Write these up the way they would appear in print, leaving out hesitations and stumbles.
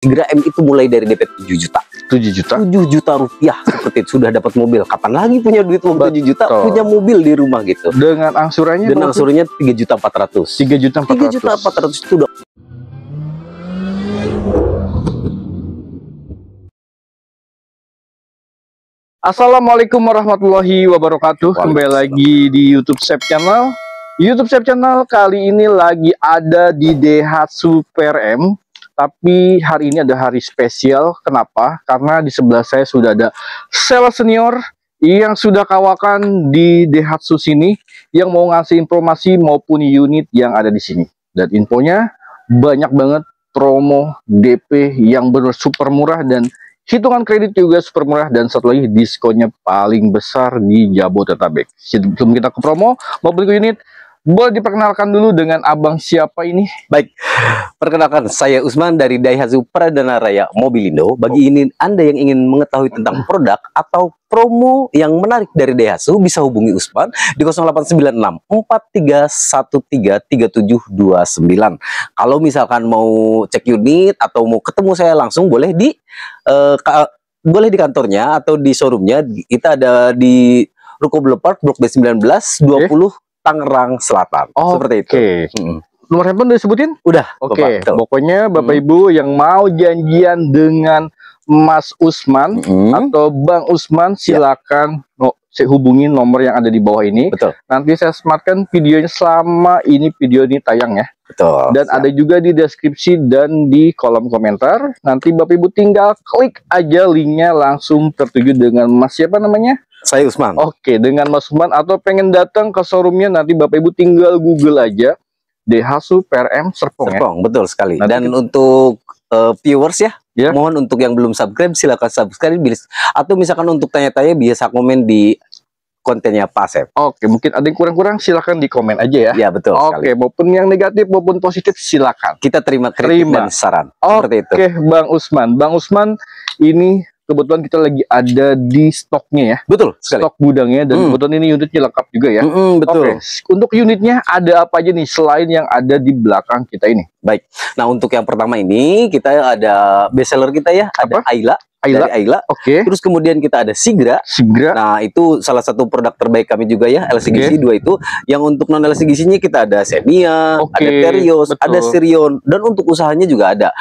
Sigra M itu mulai dari DP 7 juta. 7 juta? 7 juta rupiah seperti itu. Sudah dapat mobil. Kapan lagi punya duit uang 7 juta, punya mobil di rumah gitu. Dengan angsurannya? Dan angsurannya 3.400.000. 3.400.000 itu udah. Assalamualaikum warahmatullahi wabarakatuh. Kembali lagi di YouTube Chef Channel. YouTube Chef Channel kali ini lagi ada di Daihatsu PRM. Tapi hari ini ada hari spesial. Kenapa? Karena di sebelah saya sudah ada sales senior yang sudah kawakan di Daihatsu sini, yang mau ngasih informasi maupun unit yang ada di sini. Dan infonya banyak banget, promo DP yang benar super murah dan hitungan kredit juga super murah, dan satu lagi diskonnya paling besar di Jabodetabek. Sebelum kita ke promo maupun ke unit, boleh diperkenalkan dulu dengan abang siapa ini? Baik, perkenalkan saya Usman dari Daihatsu Pradana Raya Mobilindo. Bagi ini Anda yang ingin mengetahui tentang produk atau promo yang menarik dari Daihatsu, bisa hubungi Usman di 0896 4313 3729. Kalau misalkan mau cek unit atau mau ketemu saya langsung, boleh di kantornya atau di showroomnya. Kita ada di Ruko Boulevard Blok B19 20 Tangerang Selatan. Seperti itu. Nomor handphone udah disebutin? Udah. Pokoknya Bapak Ibu yang mau janjian dengan Mas Usman atau Bang Usman, silakan hubungi nomor yang ada di bawah ini. Betul. Nanti saya sematkan videonya selama video ini tayang ya. Betul. Dan ada juga di deskripsi dan di kolom komentar. Nanti Bapak Ibu tinggal klik aja linknya, langsung tertuju dengan Mas siapa namanya? Saya Usman. Oke, dengan Mas Usman. Atau pengen datang ke showroomnya, nanti Bapak Ibu tinggal Google aja Daihatsu PRM Serpong ya? Betul sekali. Nanti dan untuk viewers ya, mohon untuk yang belum subscribe silakan subscribe. Atau misalkan untuk tanya-tanya bisa komen di kontennya Pak Chef. Oke, mungkin ada yang kurang-kurang silakan di komen aja ya. Ya betul. Oke, maupun yang negatif maupun positif silakan. Kita terima kritik dan saran. Oke, Bang Usman. Bang Usman, ini kebetulan kita lagi ada di stoknya ya. Betul sekali. Stok gudangnya, dan kebetulan ini unitnya lengkap juga ya. Betul. Oke, untuk unitnya ada apa aja nih selain yang ada di belakang kita ini? Baik. Nah, untuk yang pertama ini kita ada best seller kita ya, ada Ayla. Dari Ayla. Oke. Terus kemudian kita ada Sigra. Nah, itu salah satu produk terbaik kami juga ya, LCGC 2 itu. Yang untuk non LCGC-nya kita ada Xenia, ada Terios, ada Sirion, dan untuk usahanya juga ada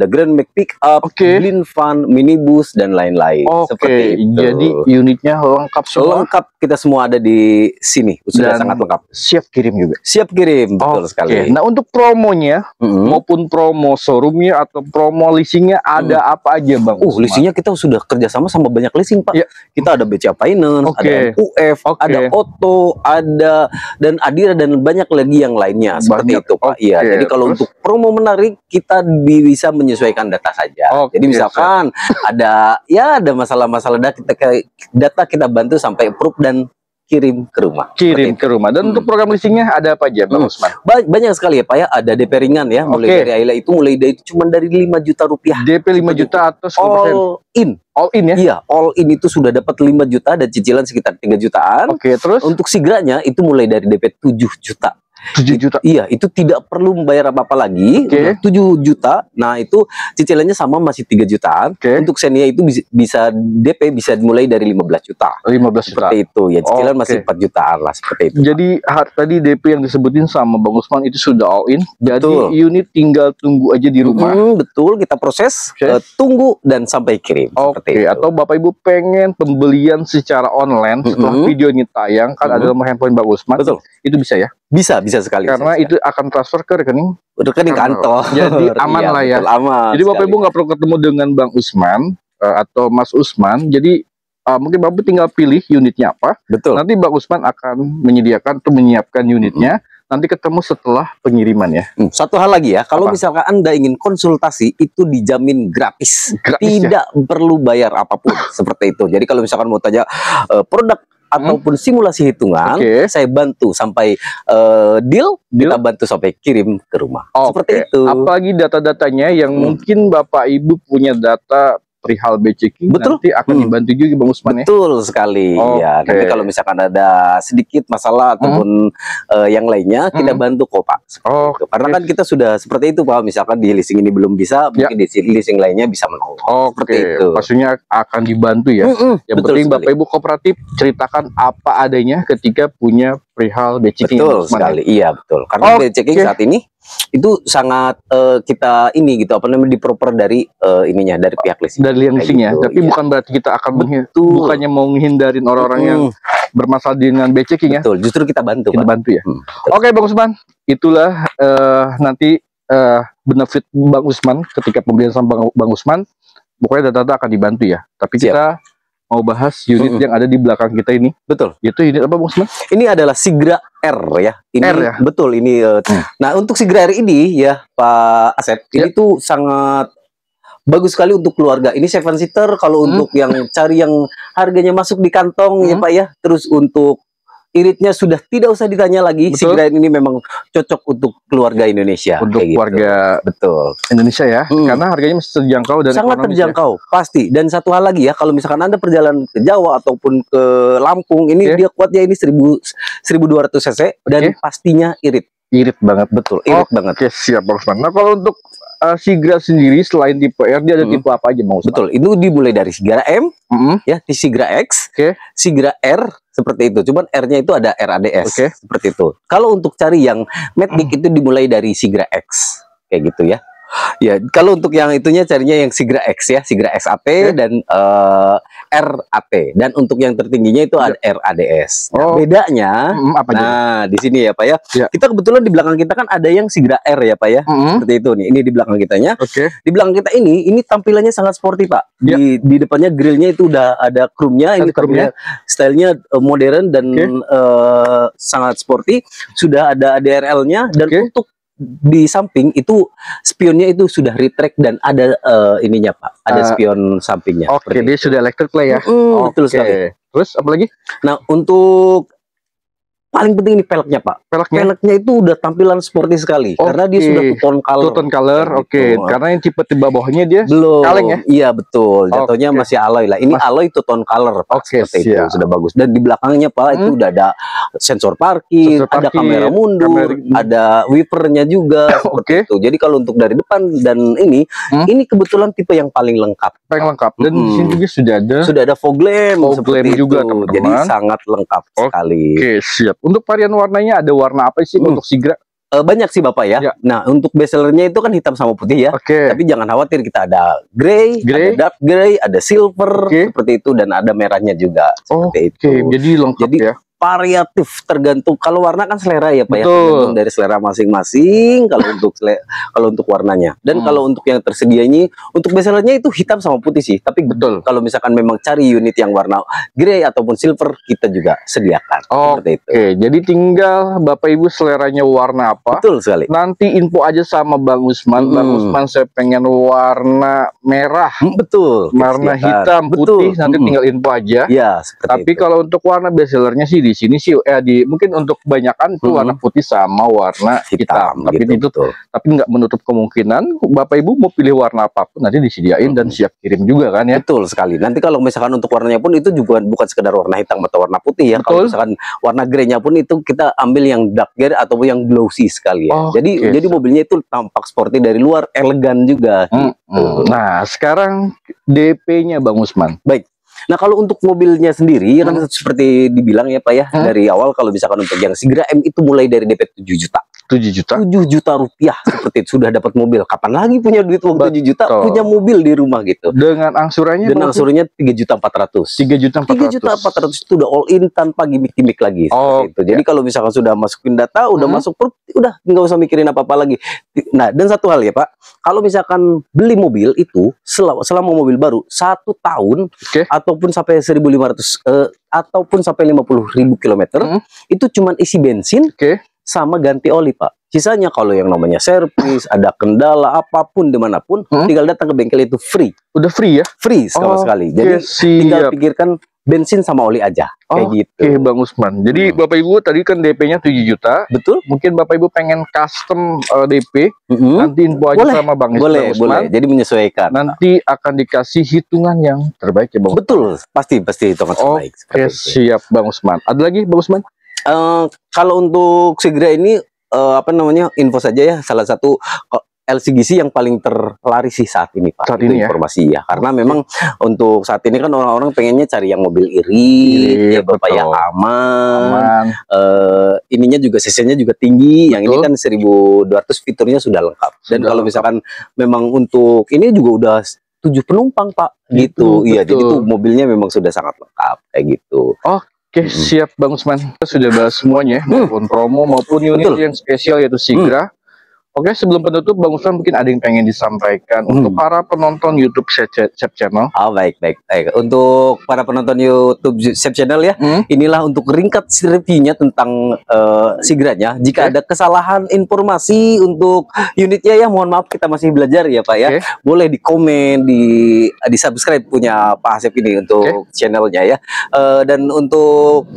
Grand Max Pickup, Glinvan, Minibus, dan lain-lain. Seperti itu. Jadi unitnya lengkap semua. Lengkap, kita semua ada di sini. Sudah sangat lengkap. Siap kirim juga. Siap kirim, betul sekali. Nah, untuk promonya maupun promo showroomnya atau promo leasingnya ada apa aja Bang? Leasingnya kita sudah kerjasama sama banyak leasing Pak. Kita ada BCA Finance, ada UF, ada Auto, ada dan Adira, dan banyak lagi yang lainnya seperti itu Pak. Iya. Jadi kalau untuk promo menarik kita bisa menyesuaikan data saja. Jadi misalkan ada masalah-masalah data kita bantu sampai approve dan kirim ke rumah. Dan untuk program leasingnya ada apa aja Bang Usman? Banyak sekali ya Pak ya. Ada DP ringan ya, mulai dari Ayla itu cuma dari 5 juta rupiah. DP 5 juta atau 10%? All in ya? Iya, all in itu sudah dapat 5 juta dan cicilan sekitar 3 jutaan. Terus? Untuk Sigranya itu mulai dari DP 7 juta. 7 juta? Iya, itu tidak perlu membayar apa-apa lagi. 7 juta. Nah, itu cicilannya sama, masih 3 jutaan. Untuk Xenia itu bisa DP bisa dimulai dari 15 juta. 15 juta. Seperti itu. Ya, cicilan masih 4 jutaan lah, seperti itu. Jadi tadi DP yang disebutin sama Bang Usman itu sudah all in. Jadi unit tinggal tunggu aja di rumah. Betul, kita proses, tunggu dan sampai kirim. Atau Bapak Ibu pengen pembelian secara online setelah video ini tayang, kan ada nomor handphone Bang Usman. Betul. Itu bisa ya? Bisa sekali. Karena itu akan transfer ke rekening kantor. Jadi aman lah ya. Aman. Jadi Bapak Ibu nggak perlu ketemu dengan Bang Usman atau Mas Usman. Jadi mungkin Bapak tinggal pilih unitnya apa. Betul. Nanti Bang Usman akan menyediakan atau menyiapkan unitnya. Nanti ketemu setelah pengiriman ya. Satu hal lagi ya, kalau misalkan Anda ingin konsultasi itu dijamin gratis. Tidak perlu bayar apapun seperti itu. Jadi kalau misalkan mau tanya produk ataupun simulasi hitungan, saya bantu sampai deal, kita bantu sampai kirim ke rumah. Seperti itu. Apalagi data-datanya yang mungkin Bapak Ibu punya data perihal bechecking, betul, nanti akan dibantu juga Bang Usman ya. Betul sekali. Ya, nanti kalau misalkan ada sedikit masalah ataupun yang lainnya, kita bantu kok Pak. Karena kan kita sudah seperti itu Pak. Misalkan di leasing ini belum bisa, mungkin di leasing lainnya bisa menolong. Seperti itu. Pastinya akan dibantu ya. Yang penting Bapak Ibu kooperatif ceritakan apa adanya ketika punya perihal bechecking. Betul sekali. Iya betul. Karena bechecking saat ini itu sangat kita ini gitu apa namanya diproper dari ininya dari pihak leasing. Dari leasingnya, gitu, tapi bukan berarti kita akan bukannya mau menghindarin orang-orang yang bermasalah dengan bechecking ya. Betul, justru kita bantu. Kita bantu ya. Oke Bang Usman, itulah nanti benefit Bang Usman ketika pembelian sama Bang Usman. Pokoknya data-data akan dibantu ya. Tapi kita mau bahas unit yang ada di belakang kita ini. Betul. Itu unit apa Bang Usman? Ini adalah Sigra R ya. Ini, R ya? Betul ini. Nah untuk Sigra R ini ya Pak Asep, ini tuh sangat bagus sekali untuk keluarga. Ini 7-seater kalau untuk yang cari yang harganya masuk di kantong ya Pak ya. Terus untuk iritnya sudah tidak usah ditanya lagi. Sigra ini memang cocok untuk keluarga Indonesia. Untuk keluarga Indonesia ya. Karena harganya masih terjangkau dan sangat terjangkau pasti. Dan satu hal lagi ya, kalau misalkan Anda perjalanan ke Jawa ataupun ke Lampung, ini dia kuatnya ini 1200 cc dan pastinya irit. Irit banget, betul. Irit banget. Oke, siap Bang Usman. Nah kalau untuk Sigra sendiri selain tipe R, dia ada tipe apa aja Bang Usman? Betul, itu dimulai dari Sigra M, ya, di Sigra X, Sigra R, seperti itu. Cuman R-nya itu ada RADS, seperti itu. Kalau untuk cari yang Matic itu dimulai dari Sigra X, kayak gitu ya. Ya, kalau untuk yang itunya carinya yang Sigra X ya, Sigra XAT dan RAT. Dan untuk yang tertingginya itu ada RADS. Nah, bedanya, di sini ya Pak ya. Kita kebetulan di belakang kita kan ada yang Sigra R ya Pak ya. Seperti itu nih. Ini di belakang kitanya. Di belakang kita ini tampilannya sangat sporty Pak. Di depannya grillnya itu udah ada chrome-nya. Ini stylenya modern dan sangat sporty. Sudah ada ADRL-nya dan untuk di samping itu spionnya itu sudah retract dan ada ininya Pak, ada spion sampingnya. Oke, dia sudah electric lah ya. Betul sekali. Terus apa lagi? Nah untuk paling penting ini peleknya Pak. Peleknya itu udah tampilan sporty sekali karena dia sudah two-tone color. Two-tone color, karena yang tipe bawahnya dia belum kaleng ya? Iya betul. Jatuhnya masih alloy lah. Ini alloy two-tone color Pak. Seperti itu sudah bagus. Dan di belakangnya Pak itu udah ada sensor parkir, ada kamera mundur, ada wipernya juga. Seperti itu. Jadi kalau untuk dari depan dan ini kebetulan tipe yang paling lengkap. Dan di sini juga sudah ada fog lamp juga teman-teman. Jadi sangat lengkap sekali. Oke, siap. Untuk varian warnanya ada warna apa sih untuk Sigra? Banyak sih Bapak ya. Nah untuk bestsellernya itu kan hitam sama putih ya. Tapi jangan khawatir, kita ada grey, ada dark grey, ada silver seperti itu dan ada merahnya juga seperti itu. Jadi lengkap ya. Variatif, tergantung kalau warna kan selera ya Pak ya, tergantung dari selera masing-masing kalau untuk warnanya. Dan kalau untuk yang tersedia ini untuk bestsellernya itu hitam sama putih sih, tapi kalau misalkan memang cari unit yang warna grey ataupun silver kita juga sediakan. Seperti itu. Jadi tinggal Bapak Ibu seleranya warna apa. Betul sekali. Nanti info aja sama Bang Usman. Bang Usman saya pengen warna merah. Betul. Warna hitam, putih, nanti tinggal info aja. Ya, tapi kalau untuk warna bestsellernya sih di sini sih mungkin untuk kebanyakan itu warna putih sama warna hitam. Tapi itu tapi nggak menutup kemungkinan Bapak Ibu mau pilih warna apapun nanti disediain dan siap kirim juga kan ya. Betul sekali. Nanti kalau misalkan untuk warnanya pun itu juga bukan sekedar warna hitam atau warna putih ya. Kalau misalkan warna grey-nya pun itu kita ambil yang dark grey atau yang glossy sekali ya. Jadi mobilnya itu tampak sporty dari luar, elegan juga. Gitu. Nah sekarang DP-nya Bang Usman. Baik. Nah kalau untuk mobilnya sendiri kan seperti dibilang ya Pak ya dari awal, kalau misalkan untuk yang Sigra M itu mulai dari DP 7 juta. 7 juta? 7 juta rupiah seperti itu sudah dapat mobil. Kapan lagi punya duit uang 7 juta punya mobil di rumah gitu. Dengan angsurannya? Dengan angsurannya 3.400.000. 3.400.000 itu udah all in tanpa gimmick-gimmick lagi. Itu. Jadi kalau misalkan sudah masukin data, udah masuk udah nggak usah mikirin apa-apa lagi. Nah dan satu hal ya Pak, kalau misalkan beli mobil itu selama mobil baru 1 tahun ataupun sampai 1.500 ataupun sampai 50.000 kilometer itu cuman isi bensin sama ganti oli Pak. Sisanya kalau yang namanya servis, ada kendala apapun dimanapun, tinggal datang ke bengkel itu free. Udah free ya? Free sama sekali. Jadi tinggal pikirkan bensin sama oli aja. Kayak gitu. Oke, Bang Usman. Jadi Bapak Ibu tadi kan DP-nya 7 juta. Betul. Mungkin Bapak Ibu pengen custom DP, nanti info aja sama Bang Boleh, Usman. boleh. Jadi menyesuaikan. Nanti akan dikasih hitungan yang terbaik ya Bang. Betul, pasti hitungan terbaik. Oke, siap Bang Usman. Ada lagi Bang Usman? Kalau untuk Sigra ini apa namanya, info saja ya, salah satu LCGC yang paling terlaris sih saat ini Pak. Saat ini informasi ya, karena memang untuk saat ini kan orang-orang pengennya cari yang mobil irit, ya Bapak ya, aman. Ininya juga cc-nya juga tinggi. Yang ini kan 1200, fiturnya sudah lengkap. Dan kalau misalkan memang untuk ini juga udah 7 penumpang Pak, gitu. Iya, jadi tuh mobilnya memang sudah sangat lengkap kayak gitu. Oke, siap Bang Usman. Kita sudah bahas semuanya, maupun promo maupun unit yang spesial yaitu Sigra. Oke, sebelum penutup Bang Usman mungkin ada yang pengen disampaikan untuk para penonton YouTube Sep Channel. Baik. Untuk para penonton YouTube Sep Channel ya, inilah untuk ringkas reviewnya tentang Sigranya. Jika ada kesalahan informasi untuk unitnya ya, mohon maaf, kita masih belajar ya Pak ya. Boleh di komen, di subscribe punya Pak Asep ini untuk channelnya ya. Dan untuk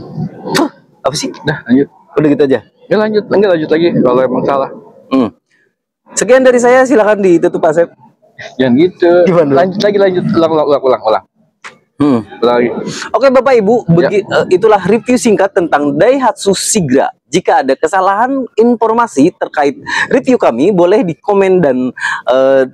apa sih? Nah, lanjut. Udah gitu aja. Ya lanjut lagi kalau emang salah. Sekian dari saya, silakan ditutup Pak Asep. Jangan gitu. Gimana? Lanjut, ulang. Lagi. Oke Bapak Ibu, itulah review singkat tentang Daihatsu Sigra. Jika ada kesalahan informasi terkait review kami, boleh di komen dan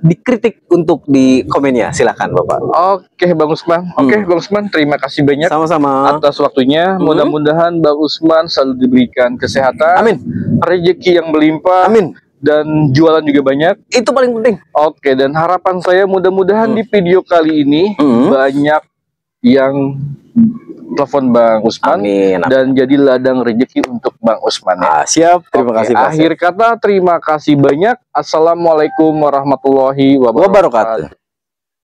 dikritik untuk di komennya. Silahkan Bapak. Oke Bang Usman. Bang Usman, terima kasih banyak. Sama-sama atas waktunya. Mudah-mudahan Bang Usman selalu diberikan kesehatan. Amin. Rezeki yang melimpah. Amin. Dan jualan juga banyak. Itu paling penting. Oke, dan harapan saya mudah-mudahan di video kali ini banyak yang telepon Bang Usman. Amin. Dan jadi ladang rezeki untuk Bang Usman ya. Siap, terima kasih Pak. Akhir kata, terima kasih banyak. Assalamualaikum warahmatullahi wabarakatuh.